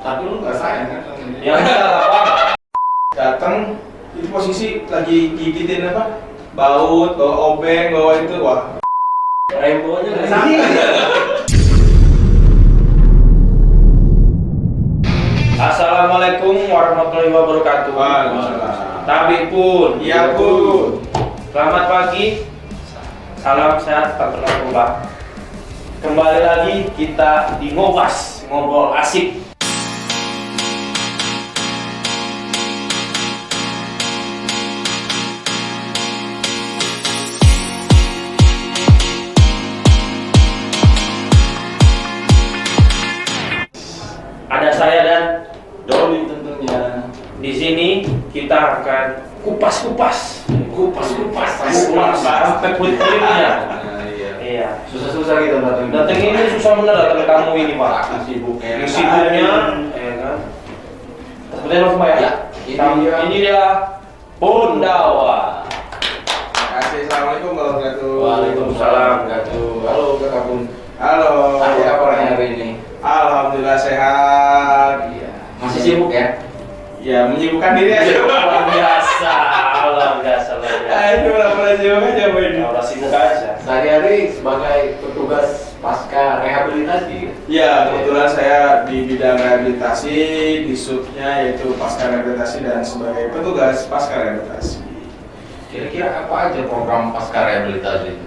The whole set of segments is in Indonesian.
Tapi lu nggak sayang kan? Ya enggak apa. Datang itu posisi lagi gigitin apa? Baut, bawa obeng, bawa itu, wah. Rembonya nggak sama. Assalamualaikum warahmatullahi wabarakatuh. Waalaikumsalam. Tabi pun. Iya pun. Selamat pagi. Salam sehat, tak narkoba. Kembali lagi kita di Ngobas, ngobrol asik. Ada saya dan Doli tentunya. di sini kita akan kupas sampai kulit-kulitnya. Nah, iya. Iya. Susah-susah gitu datang. Datang ini susah bener datang kamu ini Pak. Sibuknya. Yang sibuknya, ya kan. Seperti apa Pak ya? Ya, Ini dia Pundawa. Assalamualaikum warahmatullahi Waalaikumsalam. wabarakatuh. Halo Kak Bun. Halo. Apa kabarnya hari ini? Alhamdulillah sehat. Iya. Masih sibuk ya? Ya menyibukkan diri aja. Luar biasa, luar biasa. Aduh, pernah sibuk aja Bu ini. Orang sibuk aja. Sehari-hari sebagai petugas pasca rehabilitasi. Ya, kebetulan saya di bidang rehabilitasi, di subnya yaitu pasca rehabilitasi dan sebagai petugas pasca rehabilitasi. Kira-kira apa aja program pasca rehabilitasi itu?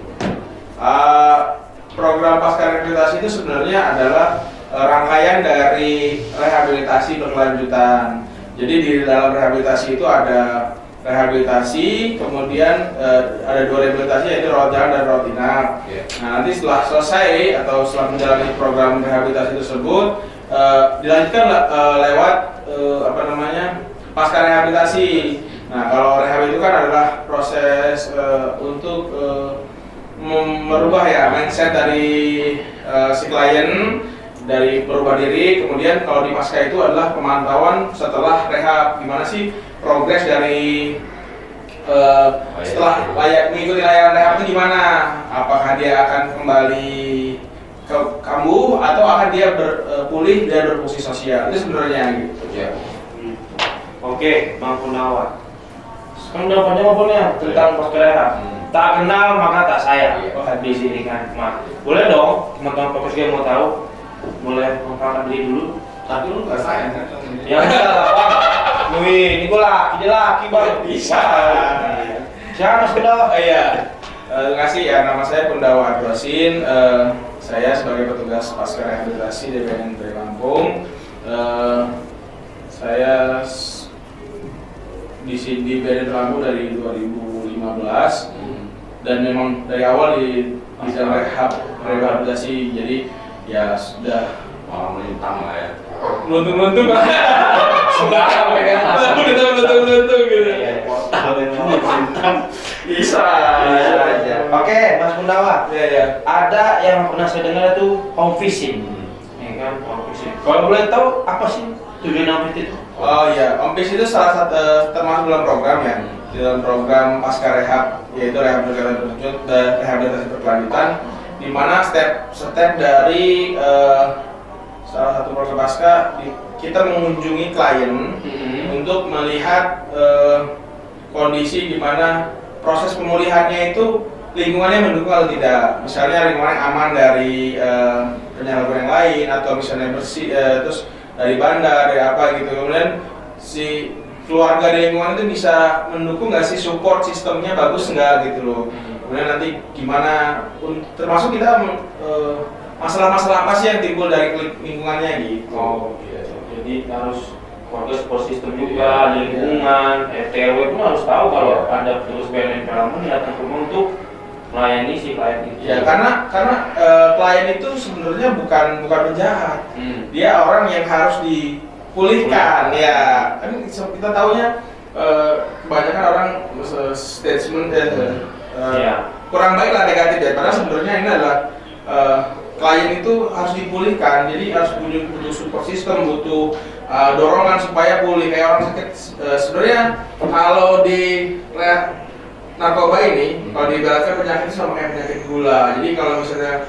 Program pasca rehabilitasi itu sebenarnya adalah rangkaian dari rehabilitasi berkelanjutan. Jadi di dalam rehabilitasi itu ada rehabilitasi, kemudian ada dua rehabilitasi yaitu rawat jalan dan rawat inap. Yeah. Nah, nanti setelah selesai atau setelah menjalani program rehabilitasi tersebut dilanjutkan lewat pasca rehabilitasi. Nah, kalau rehab itu kan adalah proses untuk merubah ya mindset dari si klien, dari berubah diri. Kemudian kalau di pasca itu adalah pemantauan setelah rehab, gimana sih progres dari setelah mengikuti layanan rehab itu gimana, apakah dia akan kembali ke kambuh atau akan dia pulih dan berfungsi sosial. Itu sebenarnya gitu Ya. Oke, Bang Pundawa. Kan udah panjang ngobrolnya tentang pasca rehab. Tak kenal maka tak sayang. Iya. Di sini kan. Boleh dong, teman-teman podcast yang mau tahu. Boleh memperkenalkan diri dulu. Tapi lu nggak sayang kan? Ya enggak lah Bang. Wih, ini gua laki, dia laki Bang. bisa. Siapa Mas Pundawa? Iya. Terima kasih ya, nama saya Pundawa Adrosin. Saya sebagai petugas pasca rehabilitasi DPN Lampung. Saya di BPN Lampung dari 2015 dan memang dari awal di bidang rehabilitasi, jadi ya sudah Malah melintang lah ya. meluntung-meluntung kan. Sembarang pegang asap. Meluntung gitu. Portal yang melintang. Bisa aja. Oke, Mas Pundawa. Iya ya. Ada yang pernah saya dengar itu home fishing. Ya kan, home fishing. Kalau boleh tahu apa sih tujuan home fishing itu? Oh iya, OMPIS itu salah satu termasuk dalam program ya, di dalam program pasca rehab, yaitu rehabilitasi berkelanjutan, di mana step dari salah satu program pasca kita mengunjungi klien untuk melihat kondisi di mana proses pemulihannya itu lingkungannya mendukung atau tidak. Misalnya lingkungannya aman dari penyalahgunaan yang lain, atau misalnya bersih, terus dari bandar, dari apa gitu. Kemudian si keluarga di lingkungan itu bisa mendukung nggak sih, support sistemnya bagus nggak gitu loh. Kemudian nanti gimana, termasuk kita masalah-masalah apa sih yang timbul dari lingkungannya gitu. Oh gitu. Jadi harus keluarga support system juga, lingkungan, RT/RW pun harus tahu kalau ada petugas BNN Lampung yang datang ke rumah untuk melayani si klien itu. Ya karena klien itu sebenarnya bukan penjahat. Dia orang yang harus dipulihkan. Ya kan kita taunya kebanyakan orang statement kurang baik lah, negatif ya. Karena sebenarnya ini adalah klien itu harus dipulihkan, jadi harus butuh support system, butuh dorongan supaya pulih. Kayak orang sakit sebenarnya kalau di narkoba ini, kalau diibaratkan penyakit sama kayak penyakit gula. Jadi kalau misalnya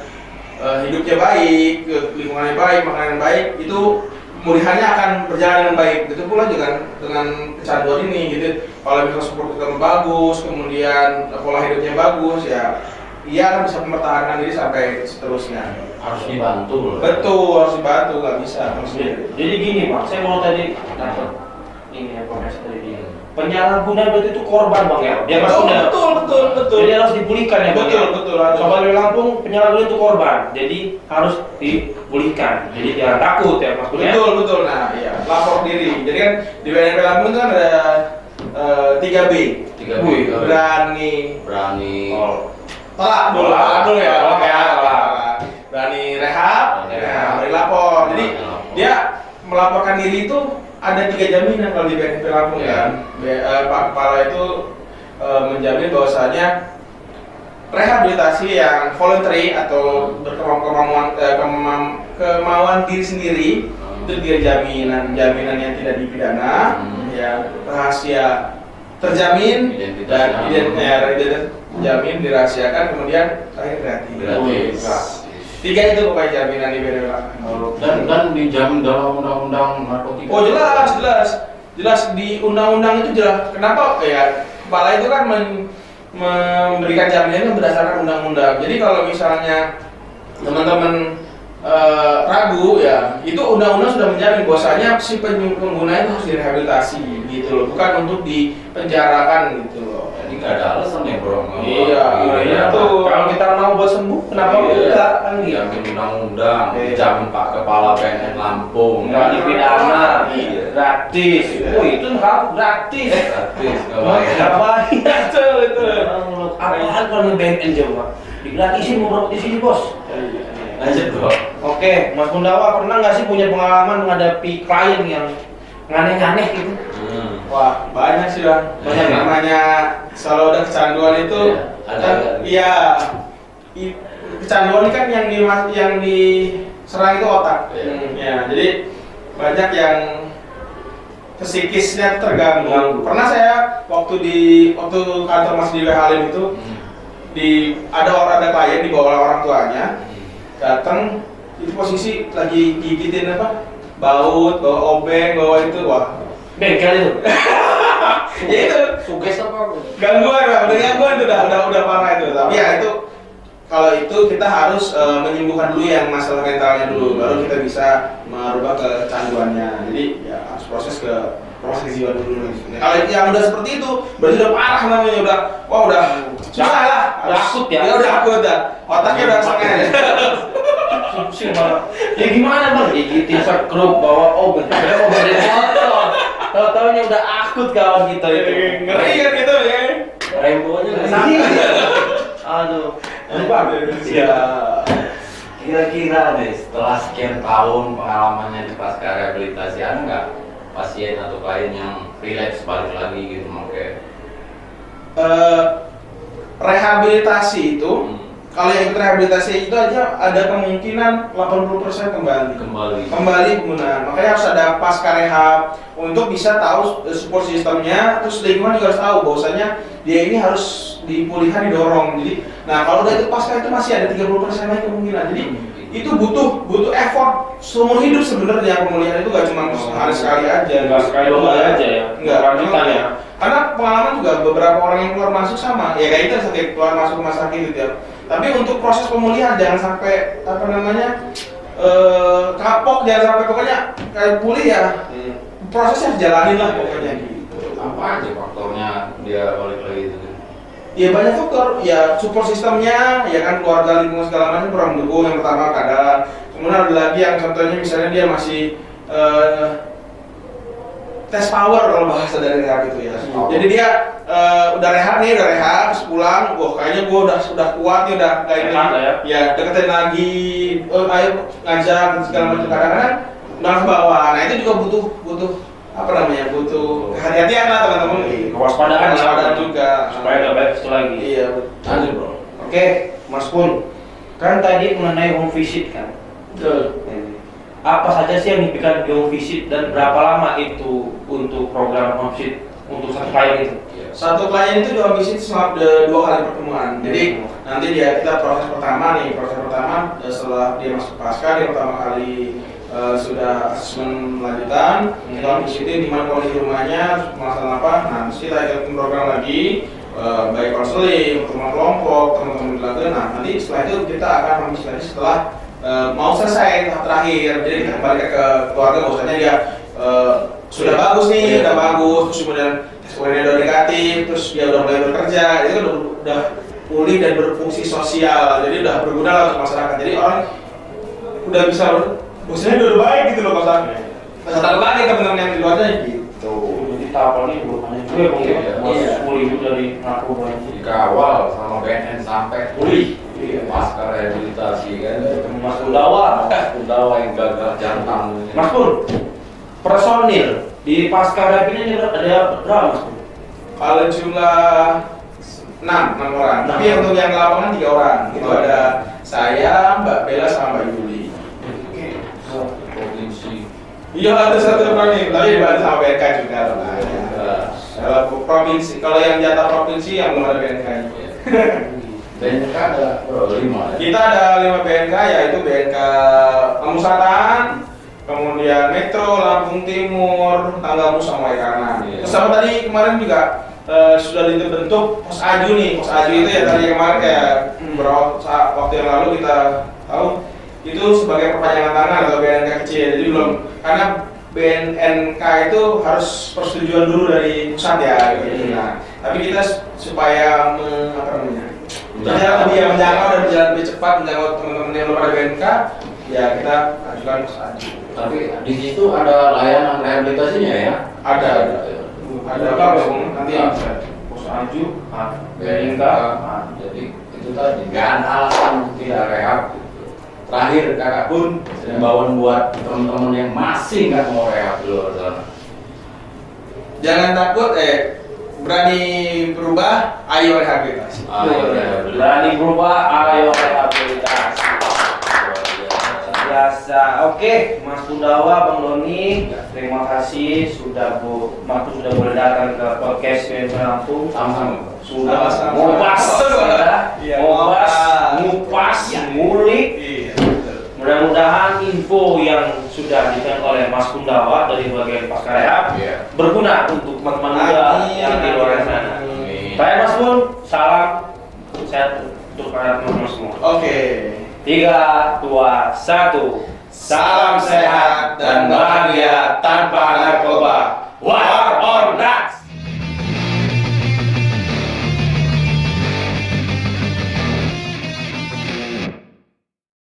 hidupnya baik, lingkungannya baik, makanan baik, itu pemulihannya akan berjalan dengan baik. Begitu pula juga dengan kecanduan ini gitu. Kalau misalnya support system bagus, kemudian pola hidupnya bagus, ya ia akan bisa mempertahankan diri sampai seterusnya. Harus dibantu loh. Betul, harus dibantu, nggak bisa. Jadi gini Bang, saya mau tadi dapat ini informasi tadi gini. Penyalahguna berarti itu korban Bang ya? Dia betul, sudah, betul. jadi harus dipulihkan ya Bang? Betul. Sobat di Lampung, penyalahguna itu korban, jadi harus dipulihkan. Jadi jangan takut ya Mas Bun ya? Betul. Nah, iya, lapor diri. Jadi kan di BNP Lampung itu kan ada 3B. 3B. Berani. Oh. Tolak dulu ya. Berani rehab, berani lapor. Jadi dia melaporkan diri itu ada 3 jaminan kalau di BNP Lampung kan. Pak Kepala itu menjamin bahwasanya rehabilitasi yang voluntary atau kemauan diri sendiri itu 3 jaminan yang tidak dipidana, ya rahasia terjamin dan identitas terjamin dirahasiakan, kemudian terakhir gratis. 3 itu pokoknya jaminan di BNP Lampung. Dan dijamin dalam undang-undang narkotika. Oh jelas di undang-undang itu jelas. Kenapa? Ya kepala itu kan memberikan jaminan berdasarkan undang-undang. Jadi kalau misalnya teman-teman ragu ya, itu undang-undang sudah menjamin bahwasanya si pengguna itu harus direhabilitasi gitu loh, bukan untuk dipenjarakan gitu loh. Jadi nggak ada alasan ya bro. Iya tuh. Kalau kita mau buat sembuh, kenapa enggak kan gitu? Dijamin undang-undang, dijamin Pak Kepala BNN Lampung. Nggak dipidana, gratis. Oh itu harus gratis. Gratis, nggak bayar. Ngapain? Itu. Apaan kalau BNN coba? Digratisin mau berapa di sini bos? Lanjut bro. Oke, Mas Gundawa pernah nggak sih punya pengalaman menghadapi klien yang aneh-aneh gitu? Wah banyak sih lah. Banyak ya? Namanya selalu ada kecanduan itu. Kecanduan ini kan yang diserang itu otak. Ya, jadi banyak yang psikisnya terganggu. Pernah saya waktu kantor Mas di Halim itu ada klien dibawa oleh orang tuanya, datang itu posisi lagi gigitin baut, bawa obeng, bawa itu, wah bengkel itu. ya itu Suges apa? gangguan itu udah parah itu. Tapi ya itu kalau itu kita harus menyembuhkan dulu yang masalah mentalnya dulu, baru kita bisa merubah kecanduannya. Jadi ya harus proses kejiwaan dulu. Kalau yang udah seperti itu berarti udah parah namanya, udah susah lah, udah akut ya. Ya udah akut dah, otaknya udah sangat. Ya gimana bang? Gigitin sekrup bawa obat dari motor. Tahu-taunya udah akut kawan kita itu. Ngeri kan gitu ya. Rembonya nggak Nah, sama. aduh. Ya. Kira-kira nih setelah sekian tahun pengalamannya di pasca rehabilitasi, ada nggak pasien atau klien yang relapse balik lagi gitu pakai? Rehabilitasi itu kalau yang ikut rehabilitasi itu aja ada kemungkinan 80% kembali penggunaan. Makanya harus ada pasca rehab untuk bisa tahu support sistemnya, terus lingkungan juga harus tahu bahwasanya dia ini harus dipulihkan, didorong. Jadi, nah kalau udah itu pasca itu masih ada 30% lagi kemungkinan. Jadi itu butuh effort seumur hidup sebenarnya. Pemulihan itu gak cuma hari sekali aja. Nggak sekali dua kali aja ya. Enggak, Lanjutan ya. Karena pengalaman juga beberapa orang yang keluar masuk sama, ya kayak itu sakit keluar masuk rumah sakit gitu ya. Tapi untuk proses pemulihan jangan sampai kapok, jangan sampai pokoknya kayak pulih ya. Prosesnya harus jalanin lah pokoknya gitu. Apa aja faktornya dia balik lagi itu? Ya banyak faktor, ya support sistemnya, ya kan keluarga, lingkungan segala macam kurang mendukung yang pertama kadang. Kemudian ada lagi yang contohnya misalnya dia masih test power kalau bahasa dari rehab itu ya. Jadi dia udah rehab, terus pulang, wah kayaknya gue udah kuat nih, udah kayak ini. Ya deketin lagi, ayo ngajar segala macam, kadang-kadang udah ke bawah. Nah itu juga butuh butuh kehati-hatian lah teman-teman. Kewaspadaan juga supaya nggak balik itu lagi. Iya Lanjut bro. Oke, Mas Pun, kan tadi mengenai home visit kan. betul. Apa saja sih yang diberikan di home visit dan berapa lama itu untuk program home visit untuk satu klien itu? Satu klien itu dua visit selama 2 kali pertemuan. Jadi nanti kita proses pertama setelah dia masuk pasca, dia pertama kali sudah asesmen lanjutan, kita visitin di mana kondisi rumahnya, masalah apa. Nah, terus kita ikutin program lagi, baik konseling, teman kelompok, teman-teman di lapangan. Nah, nanti setelah itu kita akan memisi lagi setelah mau selesai tahap terakhir. Jadi kita kembali ke keluarga, bahwasanya dia sudah bagus nih, udah bagus, terus kemudian tes urinnya udah negatif, terus dia udah mulai bekerja, itu kan udah pulih dan berfungsi sosial, jadi udah berguna lah untuk masyarakat. Jadi orang udah bisa, usianya udah baik gitu loh masyarakat. Masyarakat lagi teman-teman yang di luarnya gitu. Jadi tahapannya belum hanya gue bang ya, masuk pulih itu dari narkoba ini. Dikawal sama BNN sampai pulih. Pasca rehabilitasi kan. Mas Undawa yang gagal jantung. Mas Pur, personil di pasca rehab ini ada berapa Mas Pur? Kalau jumlah 6 orang, tapi untuk yang ke lapangan 3 orang. Itu ada saya, Mbak Bella sama Mbak Yuli. Provinsi. Iya, ada satu provinsi, tapi dibantu sama BNK juga loh. Kalau provinsi, kalau yang jatah provinsi yang belum ada BNK-nya. BNK ada berapa? 5 ya? Kita ada 5 BNK, yaitu BNK Lampung Selatan, kemudian Metro, Lampung Timur, Tanggamus sama Waikana. Terus sama tadi kemarin juga sudah dibentuk Pos Aju nih. Pos Aju itu ya tadi kemarin kayak beberapa waktu yang lalu kita tahu itu sebagai perpanjangan tangan atau BNK kecil. Jadi belum, karena BNK itu harus persetujuan dulu dari pusat ya gitu. Nah, tapi kita supaya lebih menjangkau dan berjalan lebih cepat menjangkau teman-teman yang belum ada BNK, ya kita ajukan Pos Aju. Tapi di situ ada layanan rehabilitasinya ya? Ada apa bang? Nanti Pos Aju, BNK. Jadi itu tadi nggak ada alasan tidak rehab. Terakhir kakak pun himbauan buat teman-teman yang masih nggak mau rehab di luar sana. jangan takut, berani berubah, ayo rehabilitasi. berani berubah, ayo rehabilitasi. Biasa. Oke, Mas Undawa, Bang Doni, terima kasih sudah sudah boleh datang ke podcast BNN Lampung. Sama-sama. Sudah Sama-sama. ngupas, ngulik. Iya. Mudah-mudahan info yang sudah diberikan oleh Mas Undawa dari bagian pasca rehab berguna untuk teman-teman muda yang di luar sana. Baik Mas Pun, salam sehat untuk kalian teman-teman semua. Oke. 3, 2, 1. Salam sehat dan bahagia tanpa narkoba. War on drugs.